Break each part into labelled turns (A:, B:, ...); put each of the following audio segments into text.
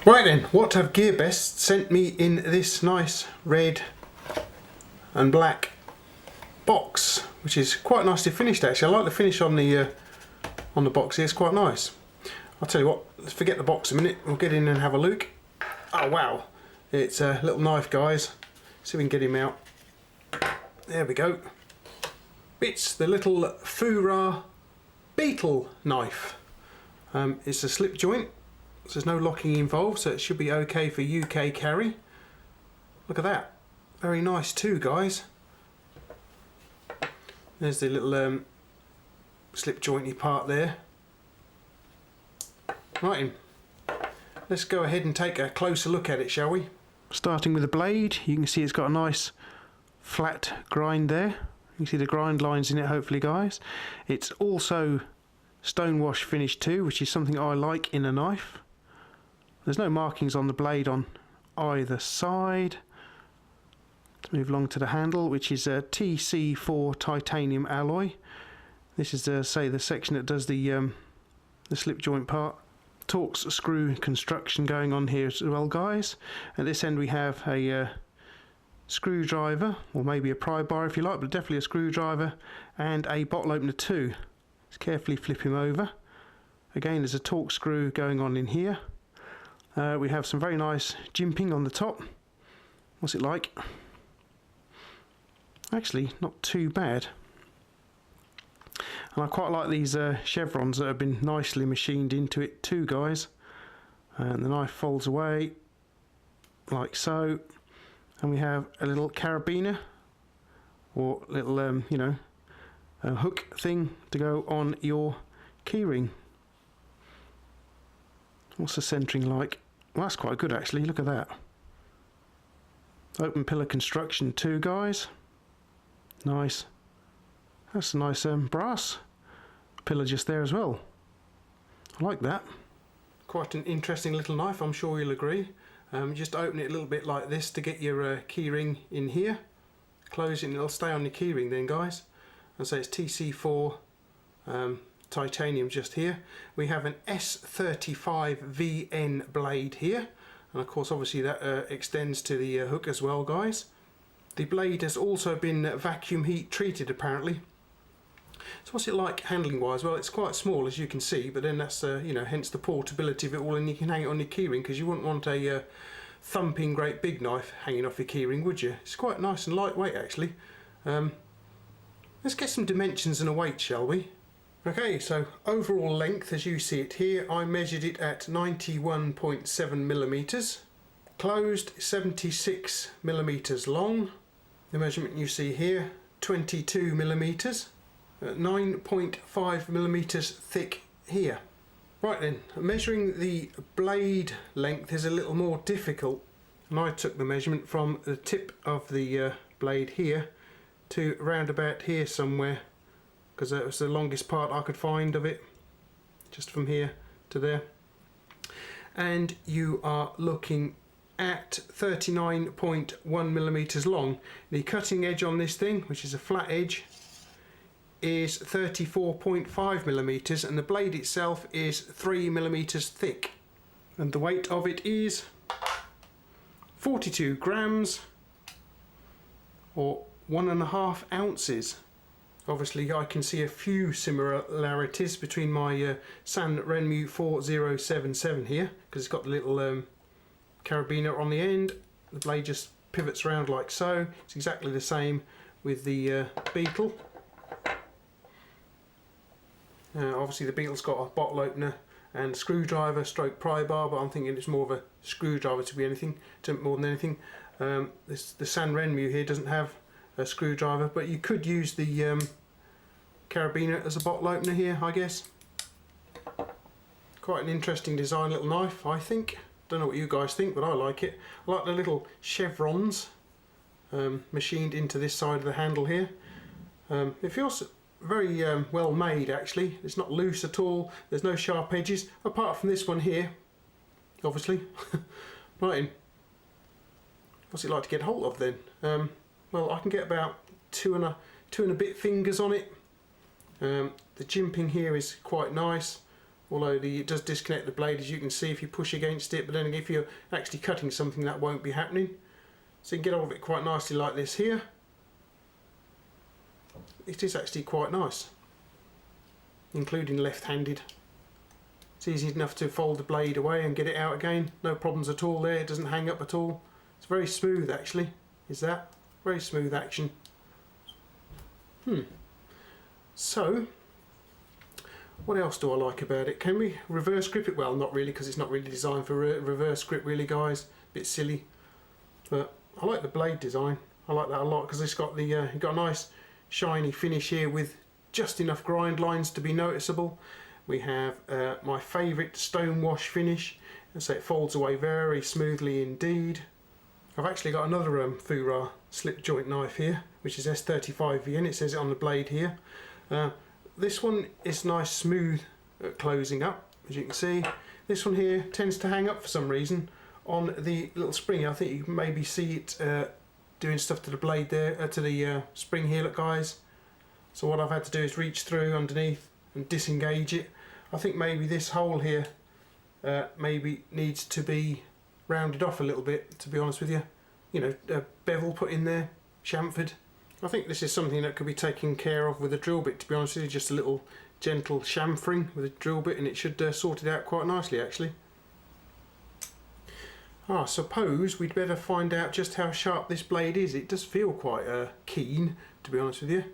A: Right then, what have GearBest sent me in this nice red and black box, which is quite nicely finished actually. I like the finish on the box here, it's quite nice. I'll tell you what, let's forget the box a minute, we'll get in and have a look. Oh wow, it's a little knife guys, see if we can get him out. There we go. It's the little FURA Beetle knife. It's a slip joint. So there's no locking involved, so it should be okay for UK carry. Look at that, very nice too guys. There's the little slip jointy part there. Right, let's go ahead and take a closer look at it, shall we? Starting with the blade, you can see it's got a nice flat grind there. You can see the grind lines in it hopefully guys. It's also stonewash finish too, which is something I like in a knife. There's no markings on the blade on either side. Let's move along to the handle, which is a TC4 Titanium alloy. This is say the section that does the slip joint part. Torx screw construction going on here as well guys. At this end we have a screwdriver, or maybe a pry bar if you like, but definitely a screwdriver, and a bottle opener too. Let's carefully flip him over. Again, there's a Torx screw going on in here. We have some very nice jimping on the top. What's it like? Actually, not too bad. And I quite like these chevrons that have been nicely machined into it too, guys. And the knife folds away like so. And we have a little carabiner, or little, you know, a hook thing to go on your keyring. What's the centering like? Well, that's quite good actually, look at that. Open pillar construction too guys. Nice. That's a nice brass pillar just there as well. I like that. Quite an interesting little knife, I'm sure you'll agree. Just open it a little bit like this to get your keyring in here. Close it and it'll stay on your keyring then guys. And so it's TC4 Titanium just here. We have an S35VN blade here, and of course obviously that extends to the hook as well guys. The blade has also been vacuum heat treated apparently. So what's it like handling wise? Well, it's quite small as you can see, but then that's you know, hence the portability of it all, and you can hang it on your keyring, because you wouldn't want a thumping great big knife hanging off your keyring, would you? It's quite nice and lightweight actually. Let's get some dimensions and a weight, shall we? Okay, so overall length as you see it here, I measured it at 91.7 millimeters, closed 76 millimeters long. The measurement you see here, 22 millimeters, 9.5 millimeters thick here. Right then, measuring the blade length is a little more difficult, and I took the measurement from the tip of the blade here to round about here somewhere, because that was the longest part I could find of it, just from here to there. And you are looking at 39.1 millimeters long. The cutting edge on this thing, which is a flat edge, is 34.5 millimeters, and the blade itself is 3 millimeters thick. And the weight of it is 42 grams, or 1.5 ounces. Obviously I can see a few similarities between my Sanrenmu 4077 here, because it's got the little carabiner on the end. The blade just pivots around like so. It's exactly the same with the Beetle. Obviously the Beetle's got a bottle opener and screwdriver stroke pry bar, but I'm thinking it's more of a screwdriver to be anything, more than anything. The Sanrenmu here doesn't have a screwdriver, but you could use the carabiner as a bottle opener here, I guess. Quite an interesting design little knife, I think. Don't know what you guys think, but I like it. I like the little chevrons machined into this side of the handle here. It feels very well made actually. It's not loose at all. There's no sharp edges, apart from this one here, obviously. Right, what's it like to get hold of then? Well, I can get about two and a bit fingers on it. The jimping here is quite nice. although it does disconnect the blade, as you can see if you push against it, but then if you're actually cutting something that won't be happening. So you can get hold of it quite nicely like this here. It is actually quite nice, including left-handed. It's easy enough to fold the blade away and get it out again, no problems at all there, it doesn't hang up at all. It's very smooth actually, is that? Very smooth action. So, what else do I like about it? Can we reverse grip it? Well, not really, because it's not really designed for reverse grip really, guys. Bit silly. But I like the blade design. I like that a lot because it's got the you've got a nice shiny finish here with just enough grind lines to be noticeable. We have my favourite stone wash finish, and so it folds away very smoothly indeed. I've actually got another FURA slip joint knife here, which is S35VN. It says it on the blade here. This one is nice smooth at closing up, as you can see. This one here tends to hang up for some reason on the little spring. I think you can maybe see it doing stuff to the blade there, to the spring here, look guys. So what I've had to do is reach through underneath and disengage it. I think maybe this hole here maybe needs to be rounded off a little bit, to be honest with you. You know, a bevel put in there, chamfered. I think this is something that could be taken care of with a drill bit, to be honest with you. Just a little gentle chamfering with a drill bit and it should sort it out quite nicely actually. I suppose we'd better find out just how sharp this blade is. It does feel quite keen, to be honest with you.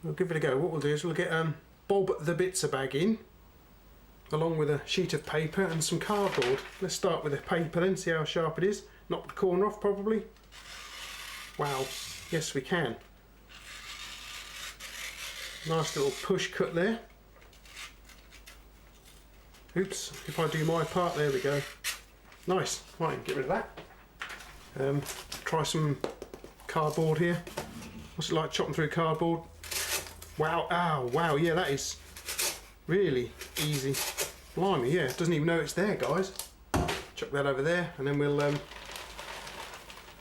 A: We'll give it a go. What we'll do is we'll get Bob the Bitzer bag in, along with a sheet of paper and some cardboard. Let's start with the paper then, see how sharp it is. Knock the corner off probably. Wow, yes we can. Nice little push cut there. Oops, if I do my part, there we go. Nice, right, get rid of that. Try some cardboard here. What's it like chopping through cardboard? Wow, ow, wow, yeah, that is really easy. Blimey, yeah, it doesn't even know it's there, guys. Chuck that over there, and then we'll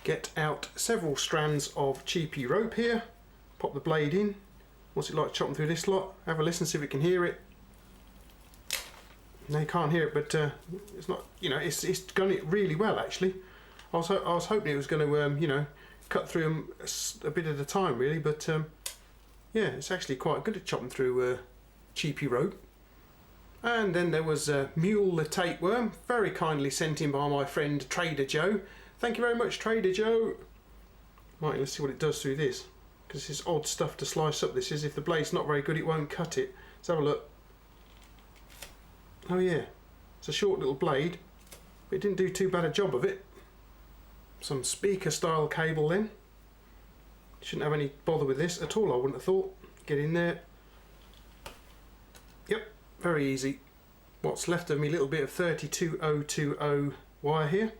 A: get out several strands of cheapy rope here. Pop the blade in. What's it like chopping through this lot? Have a listen, see if we can hear it. No, you can't hear it, but it's not. You know, it's done it really well actually. I was hoping it was going to, you know, cut through them a bit at a time really, but yeah, it's actually quite good at chopping through cheapy rope. And then there was Mule the Tapeworm, very kindly sent in by my friend Trader Joe. Thank you very much, Trader Joe. Right, let's see what it does through this, because this is odd stuff to slice up. This is, if the blade's not very good, it won't cut it. Let's have a look. Oh yeah, it's a short little blade, but it didn't do too bad a job of it. Some speaker style cable then. Shouldn't have any bother with this at all, I wouldn't have thought. Get in there. Yep, very easy. What's left of me little bit of 32020 wire here.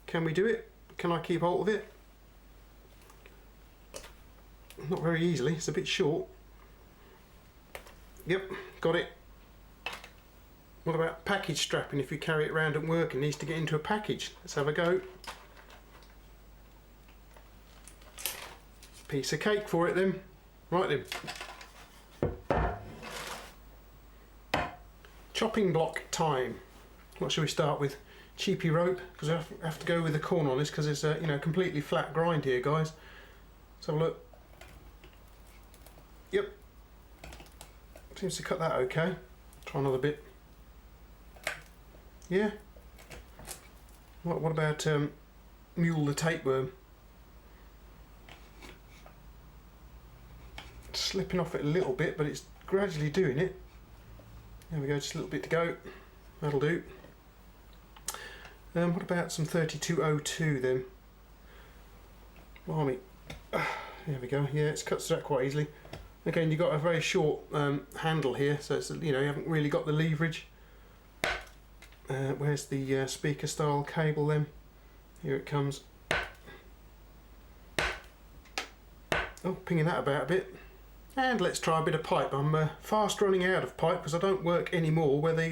A: Can we do it? Can I keep hold of it? Not very easily, it's a bit short. Yep, got it. What about package strapping? If you carry it around at work, it needs to get into a package. Let's have a go. Piece of cake for it then. Right then. Chopping block time. What shall we start with? Cheapy rope, because I have to go with the corner on this because it's a, you know, completely flat grind here, guys. Let's have a look. Yep. Seems to cut that okay. Try another bit. Yeah. What about Mule the Tapeworm? Slipping off it a little bit, but it's gradually doing it. There we go, just a little bit to go. That'll do. What about some 3202 then? Blimey. There we go. Yeah, it's cut through that quite easily. Again, you've got a very short handle here, so it's, you know, you haven't really got the leverage. Where's the speaker style cable then? Here it comes. Oh, pinging that about a bit. And let's try a bit of pipe. I'm fast running out of pipe because I don't work anymore where they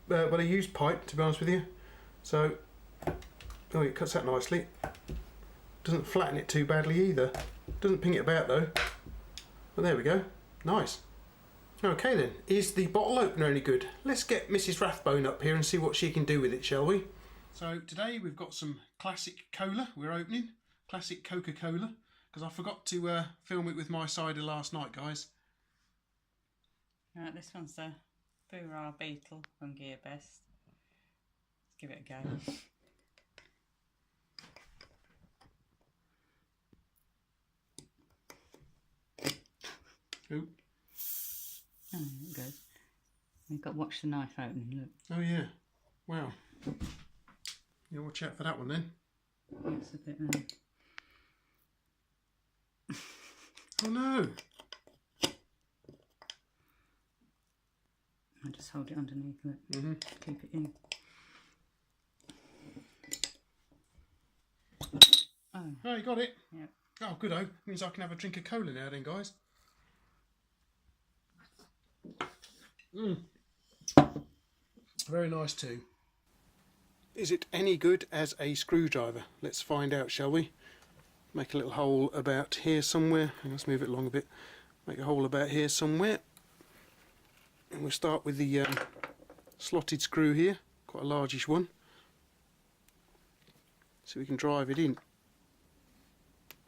A: where they use pipe, to be honest with you. So, oh, it cuts that nicely. Doesn't flatten it too badly either. Doesn't ping it about though. But there we go. Nice. Okay then, is the bottle opener any good? Let's get Mrs. Rathbone up here and see what she can do with it, shall we? So today we've got some classic cola we're opening, classic Coca-Cola, because I forgot to film it with my cider last night, guys.
B: Right, this one's the FURA Beetle from GearBest. Let's give it a go.
A: Ooh.
B: Oh, good. You've got to watch the knife opening, look.
A: Oh yeah, wow. Yeah, watch out for that one then.
B: It's a bit...
A: Oh no!
B: I'll just hold it underneath, look. Keep it in.
A: Oh, you got it?
B: Yep.
A: Oh, good-o. Means I can have a drink of cola now then, guys. Very nice too. Is it any good as a screwdriver? Let's find out, shall we? Make a little hole about here somewhere. Let's move it along a bit. Make a hole about here somewhere. And we'll start with the slotted screw here, quite a largish one. So we can drive it in.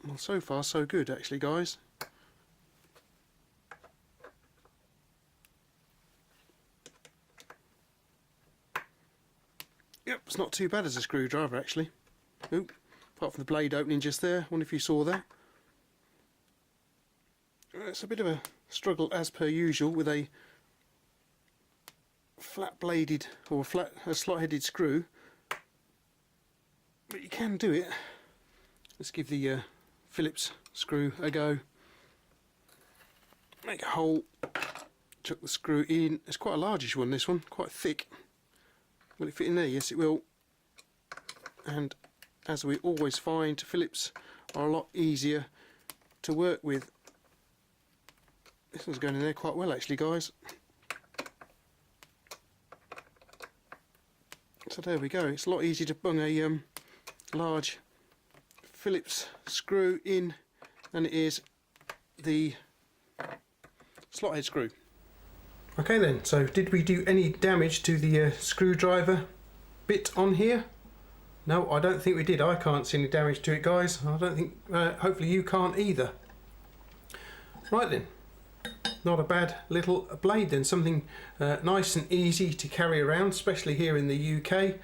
A: Well, so far so good actually, guys. Yep, it's not too bad as a screwdriver actually. Oop, apart from the blade opening just there. Wonder if you saw that. It's a bit of a struggle as per usual with a flat bladed or a slot headed screw, but you can do it. Let's give the Phillips screw a go. Make a hole, chuck the screw in. It's quite a largish one, this one, quite thick. Will it fit in there? Yes it will. And as we always find, Phillips are a lot easier to work with. This one's going in there quite well actually, guys. So there we go. It's a lot easier to bung a large Phillips screw in than it is the slot head screw. Okay then, so did we do any damage to the screwdriver bit on here? No, I don't think we did. I can't see any damage to it, guys. I don't think, hopefully you can't either. Right then, not a bad little blade then, something nice and easy to carry around, especially here in the UK.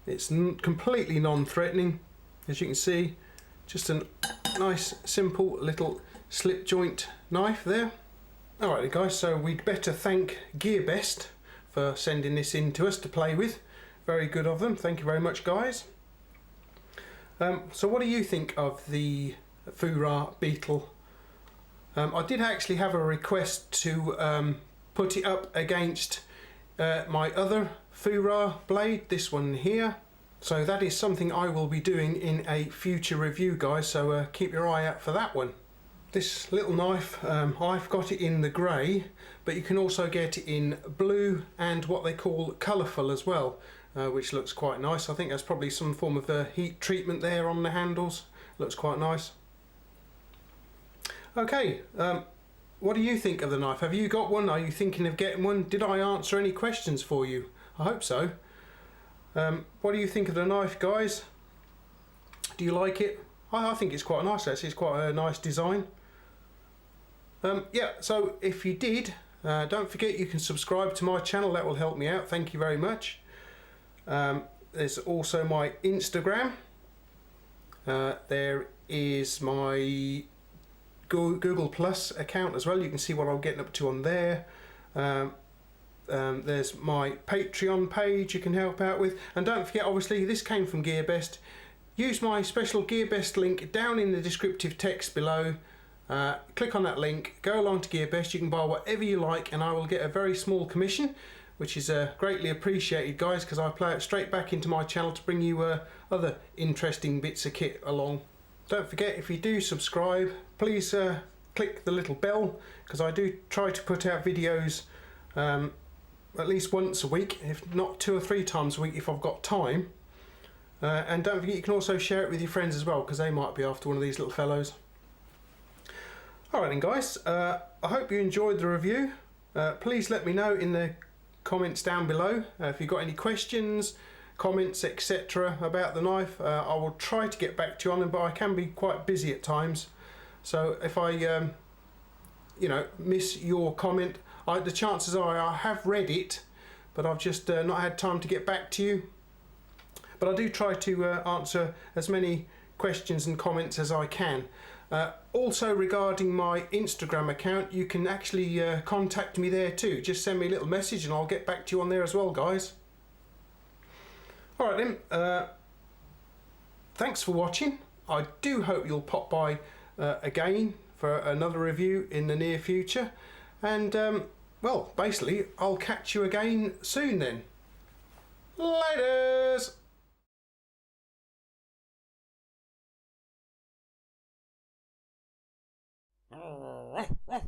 A: It's completely non-threatening, as you can see. Just a nice simple little slip joint knife there. Alright guys, so we'd better thank GearBest for sending this in to us to play with. Very good of them, thank you very much guys. So what do you think of the FURA Beetle? I did actually have a request to put it up against my other FURA blade, this one here. So that is something I will be doing in a future review guys, so keep your eye out for that one. This little knife, I've got it in the grey, but you can also get it in blue and what they call Colourful as well, which looks quite nice. I think there's probably some form of heat treatment there on the handles. Looks quite nice. Okay, what do you think of the knife? Have you got one? Are you thinking of getting one? Did I answer any questions for you? I hope so. What do you think of the knife, guys? Do you like it? I think it's quite nice actually. It's quite a nice design. Yeah, so if you did, don't forget you can subscribe to my channel. That will help me out. Thank you very much. There's also my Instagram. There is my Google Plus account as well. You can see what I'm getting up to on there. There's my Patreon page you can help out with. And don't forget, obviously, this came from GearBest. Use my special GearBest link down in the descriptive text below. Click on that link, go along to GearBest, you can buy whatever you like and I will get a very small commission, which is greatly appreciated guys, because I play it straight back into my channel to bring you other interesting bits of kit along. Don't forget, if you do subscribe, please click the little bell, because I do try to put out videos at least once a week, if not 2 or 3 times a week if I've got time. And don't forget you can also share it with your friends as well, because they might be after one of these little fellows. Alright then guys, I hope you enjoyed the review. please let me know in the comments down below if you've got any questions, comments, etc. about the knife. I will try to get back to you on them, but I can be quite busy at times. So if I you know, miss your comment, the chances are I have read it, but I've just not had time to get back to you. But I do try to answer as many questions and comments as I can. Also, regarding my Instagram account, you can actually contact me there too. Just send me a little message and I'll get back to you on there as well, guys. Alright then, thanks for watching. I do hope you'll pop by again for another review in the near future. And, well, basically, I'll catch you again soon then. Laters!
C: Ruff, ruff.